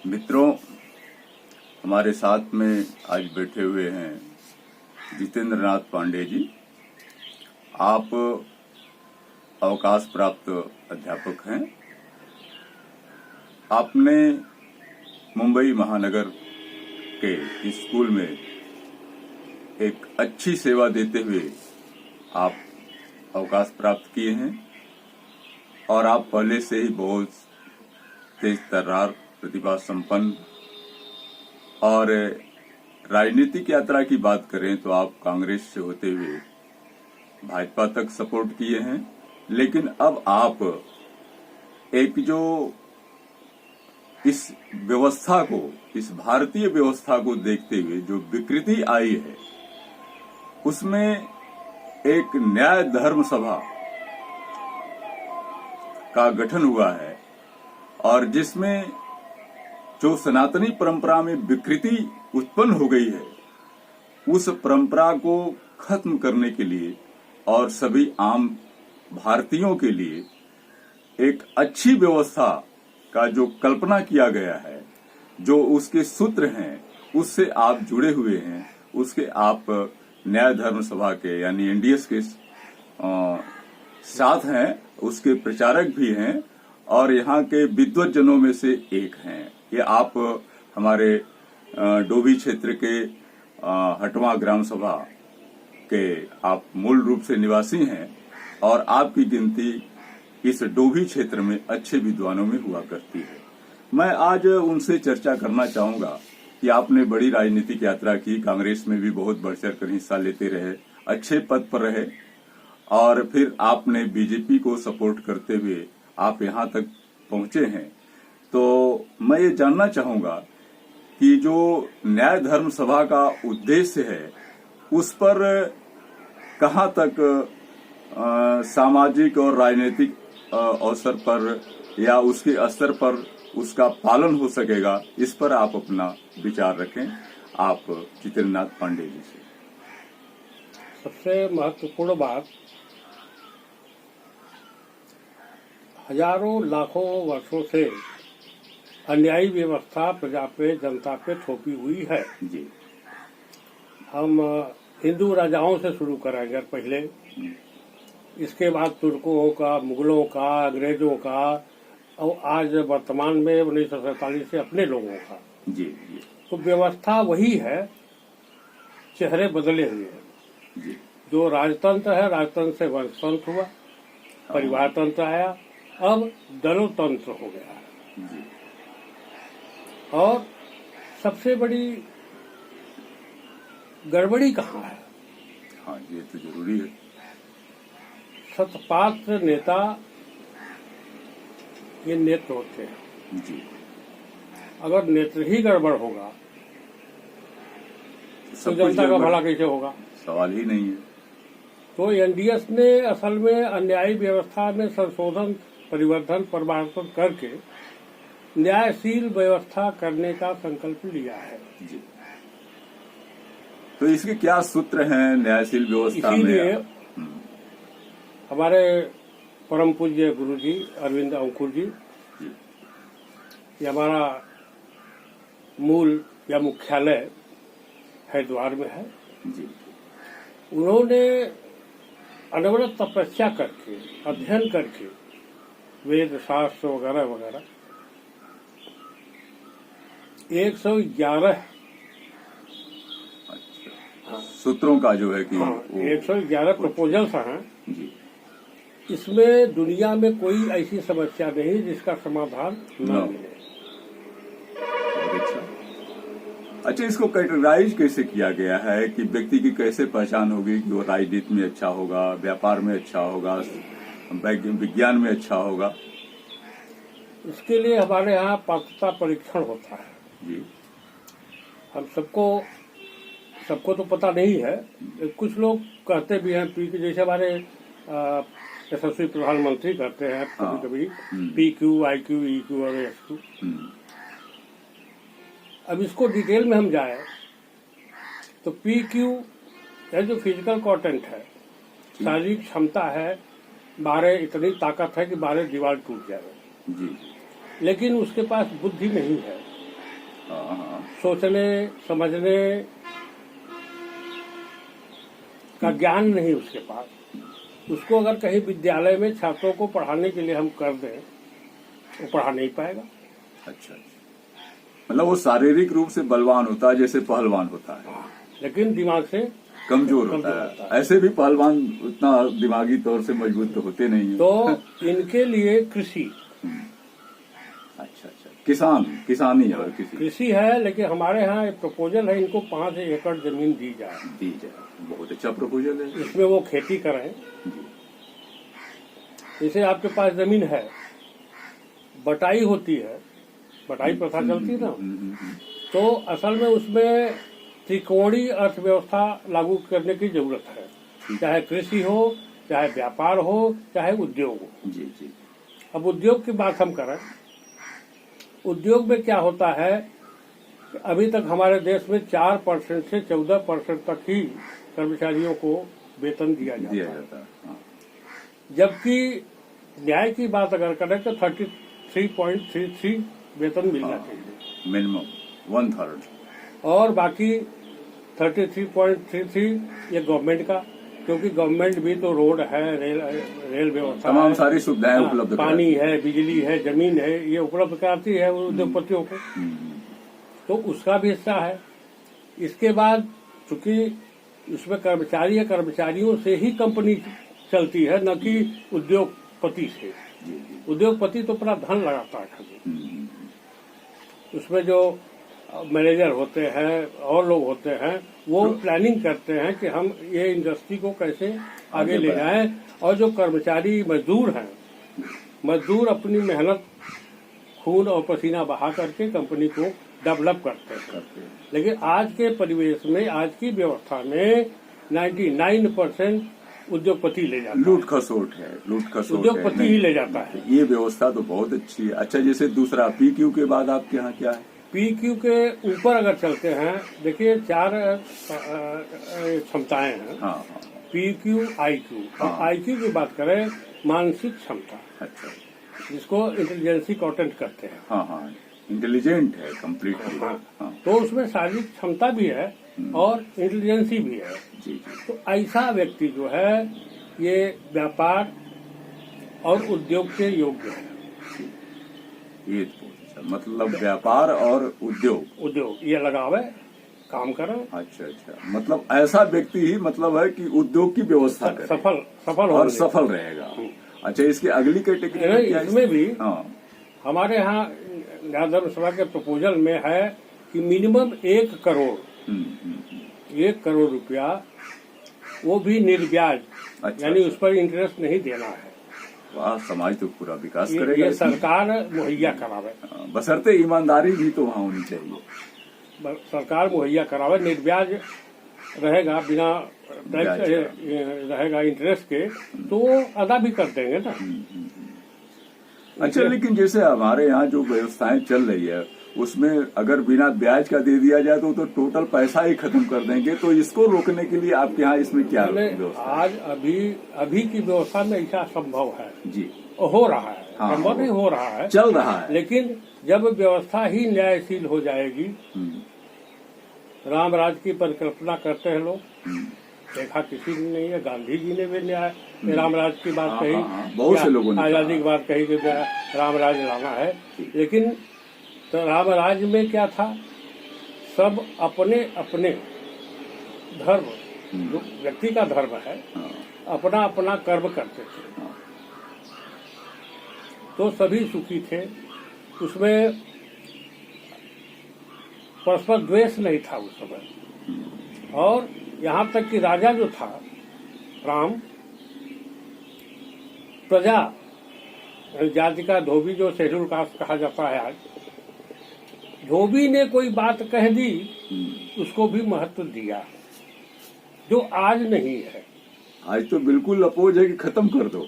मित्रों, हमारे साथ में आज बैठे हुए हैं जितेंद्र नाथ पांडे जी। आप अवकाश प्राप्त अध्यापक हैं। आपने मुंबई महानगर के स्कूल में एक अच्छी सेवा देते हुए आप अवकाश प्राप्त किए हैं और आप पहले से ही बहुत तेज तर्रार, प्रतिभा संपन्न और राजनीतिक यात्रा की बात करें तो आप कांग्रेस से होते हुए भाजपा तक सपोर्ट किए हैं। लेकिन अब आप एक जो इस व्यवस्था को, इस भारतीय व्यवस्था को देखते हुए जो विकृति आई है, उसमें एक न्याय धर्म सभा का गठन हुआ है और जिसमें जो सनातनी परंपरा में विकृति उत्पन्न हो गई है, उस परंपरा को खत्म करने के लिए और सभी आम भारतीयों के लिए एक अच्छी व्यवस्था का जो कल्पना किया गया है, जो उसके सूत्र हैं, उससे आप जुड़े हुए हैं। उसके आप न्याय धर्म सभा के यानी एनडीएस के साथ हैं, उसके प्रचारक भी हैं और यहाँ के विद्वज्जनों में से एक हैं। ये आप हमारे डोभी क्षेत्र के हटवा ग्राम सभा के आप मूल रूप से निवासी हैं और आपकी गिनती इस डोभी क्षेत्र में अच्छे विद्वानों में हुआ करती है। मैं आज उनसे चर्चा करना चाहूंगा कि आपने बड़ी राजनीतिक यात्रा की, कांग्रेस में भी बहुत बढ़ चढ़ कर हिस्सा लेते रहे, अच्छे पद पर रहे और फिर आपने बीजेपी को सपोर्ट करते हुए आप यहाँ तक पहुंचे हैं। तो मैं ये जानना चाहूंगा कि जो न्याय धर्म सभा का उद्देश्य है, उस पर कहाँ तक सामाजिक और राजनीतिक अवसर पर या उसके स्तर पर उसका पालन हो सकेगा, इस पर आप अपना विचार रखें। आप जितेंद्र नाथ पांडे जी से। सबसे महत्वपूर्ण बात, हजारों लाखों वर्षों से अन्यायी व्यवस्था प्रजा पे, जनता पे थोपी हुई है। जी। हम हिंदू राजाओं से शुरू करेंगे पहले, इसके बाद तुर्कों का, मुगलों का, अंग्रेजों का और आज वर्तमान में 1947 से अपने लोगों का। जी जी। तो व्यवस्था वही है, चेहरे बदले हुए हैं। जी। जो राजतंत्र है, राजतंत्र से वंशतंत्र हुआ, परिवार तंत्र आया, अब दलोतंत्र हो गया है। जी। और सबसे बड़ी गड़बड़ी कहाँ है? हाँ, ये तो जरूरी है। सतपात्र नेता ये नेत्र होते हैं। जी। अगर नेत्र ही गड़बड़ होगा तो जनता का भला कैसे होगा? सवाल ही नहीं है। तो एनडीएस ने असल में अन्यायी व्यवस्था में संशोधन, परिवर्तन, परिवर्तन करके न्यायशील व्यवस्था करने का संकल्प लिया है। जी। तो इसके क्या सूत्र हैं न्यायशील व्यवस्था में? इसीलिए हमारे परम पूज्य गुरु जी अरविंद अंकुर जी, ये हमारा मूल या मुख्यालय हरिद्वार में है। जी। उन्होंने अनवरत तपस्या करके, अध्ययन करके, वेद शास्त्र वगैरह वगैरह 111 सूत्रों का जो है कि 111 प्रपोजल्स हैं। जी। इसमें दुनिया में कोई ऐसी समस्या नहीं जिसका समाधान न मिले। अच्छा, इसको कैटेगराइज कैसे किया गया है कि व्यक्ति की कैसे पहचान होगी कि वो राजनीति में अच्छा होगा, व्यापार में अच्छा होगा, विज्ञान में अच्छा होगा? इसके लिए हमारे यहाँ पात्रता परीक्षण होता है। जी। हम सबको तो पता नहीं है। कुछ लोग कहते भी हैं कि जैसे हमारे यशस्वी प्रधानमंत्री करते हैं कभी कभी PQ, IQ, EQ और SQ। अब इसको डिटेल में हम जाए तो PQ है जो फिजिकल कंटेंट है, शारीरिक क्षमता है, बारे इतनी ताकत है कि बारे दीवार टूट जाए। जी। लेकिन उसके पास बुद्धि नहीं है, हाँ हाँ सोचने समझने का ज्ञान नहीं उसके पास। उसको अगर कहीं विद्यालय में छात्रों को पढ़ाने के लिए हम कर दें, वो पढ़ा नहीं पाएगा। अच्छा, मतलब वो शारीरिक रूप से बलवान होता है जैसे पहलवान होता है, लेकिन दिमाग से कमजोर होता है। ऐसे भी पहलवान उतना दिमागी तौर से मजबूत तो होते नहीं है। तो इनके लिए कृषि, अच्छा, किसानी और कृषि है। लेकिन हमारे यहाँ एक प्रपोजल है, इनको 5 एकड़ जमीन दी जाए। बहुत अच्छा प्रपोजल है। इसमें वो खेती करें। जैसे आपके पास जमीन है, बटाई होती है, बटाई प्रथा चलती है ना, तो असल में उसमें त्रिकोणीय अर्थव्यवस्था लागू करने की जरूरत है। चाहे कृषि हो, चाहे व्यापार हो, चाहे उद्योग हो। जी। अब उद्योग की बात हम करें, उद्योग में क्या होता है कि अभी तक हमारे देश में 4% से 14% तक ही कर्मचारियों को वेतन दिया जाता है। हाँ। जबकि न्याय की बात अगर करें तो 33.33 वेतन मिलना चाहिए, मिनिमम 1/3, और बाकी 33.33 ये गवर्नमेंट का, क्योंकि गवर्नमेंट भी तो रोड है, रेल व्यवस्था, तमाम सारी सुविधाएं उपलब्ध, पानी है, बिजली है, जमीन है, ये उपलब्ध कराती है उद्योगपतियों को, तो उसका भी हिस्सा है। इसके बाद चूंकि उसमें कर्मचारी है, कर्मचारियों से ही कंपनी चलती है, न कि उद्योगपति से। उद्योगपति तो अपना धन लगाता है खाली, उसमें जो मैनेजर होते हैं और लोग होते हैं वो प्लानिंग करते हैं कि हम ये इंडस्ट्री को कैसे आगे ले जाएं, और जो कर्मचारी मजदूर हैं, मजदूर अपनी मेहनत, खून और पसीना बहा करके कंपनी को डेवलप करते हैं। लेकिन आज के परिवेश में, आज की व्यवस्था में 99% उद्योगपति ले जाता है। लूट खसोट है, उद्योगपति ही ले जाता है। ये व्यवस्था तो बहुत अच्छी है। अच्छा, जैसे दूसरा PQ के बाद आपके यहाँ क्या है? PQ के ऊपर अगर चलते हैं, देखिए 4 क्षमताएं हैं। हाँ। PQ, IQ। IQ की बात करें, मानसिक क्षमता। अच्छा, जिसको इंटेलिजेंसी कॉन्टेंट करते हैं। हाँ, इंटेलिजेंट है कम्प्लीटली। हाँ। तो उसमें शारीरिक क्षमता भी है और इंटेलिजेंसी भी है। जी। तो ऐसा व्यक्ति जो है ये व्यापार और उद्योग के योग्य है। ये तो अच्छा, मतलब व्यापार और उद्योग ये लगावे, काम करे। अच्छा, मतलब ऐसा व्यक्ति ही मतलब है कि उद्योग की व्यवस्था करे, सफल रहेगा। अच्छा, इसकी अगली कैटेगरी इसमें भी हमारे यहाँ न्याय सभा के प्रपोजल में है कि मिनिमम 1 करोड़ 1 करोड़ रुपया, वो भी निर्ब्याज, यानी उस पर इंटरेस्ट नहीं देना है। वाह, समाज तो पूरा विकास करेगा। ये सरकार मुहैया करावे, बशर्ते ईमानदारी भी तो वहाँ होनी चाहिए। सरकार मुहैया करावे, निर्ब्याज रहेगा, बिना टैक्स रहेगा इंटरेस्ट के, तो वो अदा भी कर देंगे ना। अच्छा, लेकिन जैसे हमारे यहाँ जो व्यवस्थाएं चल रही है उसमें अगर बिना ब्याज का दे दिया जाए तो टोटल पैसा ही खत्म कर देंगे। तो इसको रोकने के लिए आपके यहाँ इसमें क्या व्यवस्था? आज अभी की व्यवस्था में ऐसा संभव है जी, हो रहा है। संभव नहीं हो रहा है, चल रहा है। लेकिन जब व्यवस्था ही न्यायशील हो जाएगी, राम राज की परिकल्पना करते हैं लोग, देखा किसी ने नहीं है। गांधी जी ने भी न्याय राम राज की बात कही, बहुत से लोगों ने आजादी की बात कही कि राम राज लाना है। लेकिन तो राम राज में क्या था, सब अपने अपने धर्म, जो व्यक्ति का धर्म है, अपना अपना कर्म करते थे, तो सभी सुखी थे। उसमें परस्पर द्वेष नहीं था उस समय। और यहाँ तक कि राजा जो था राम, प्रजा जाति का धोबी, जो शेड्यूल कास्ट कहा जाता है आज, धोबी ने कोई बात कह दी, उसको भी महत्व दिया, जो आज नहीं है। आज तो बिल्कुल अपोज है कि खत्म कर दो,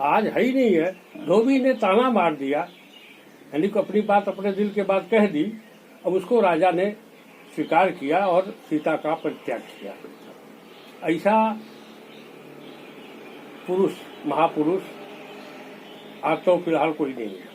आज है ही नहीं है। धोबी ने ताना मार दिया, यानी कि अपनी बात, अपने दिल के बात कह दी। अब उसको राजा ने स्वीकार किया और सीता का परित्याग किया। ऐसा पुरुष, महापुरुष आज तो फिलहाल कोई नहीं है।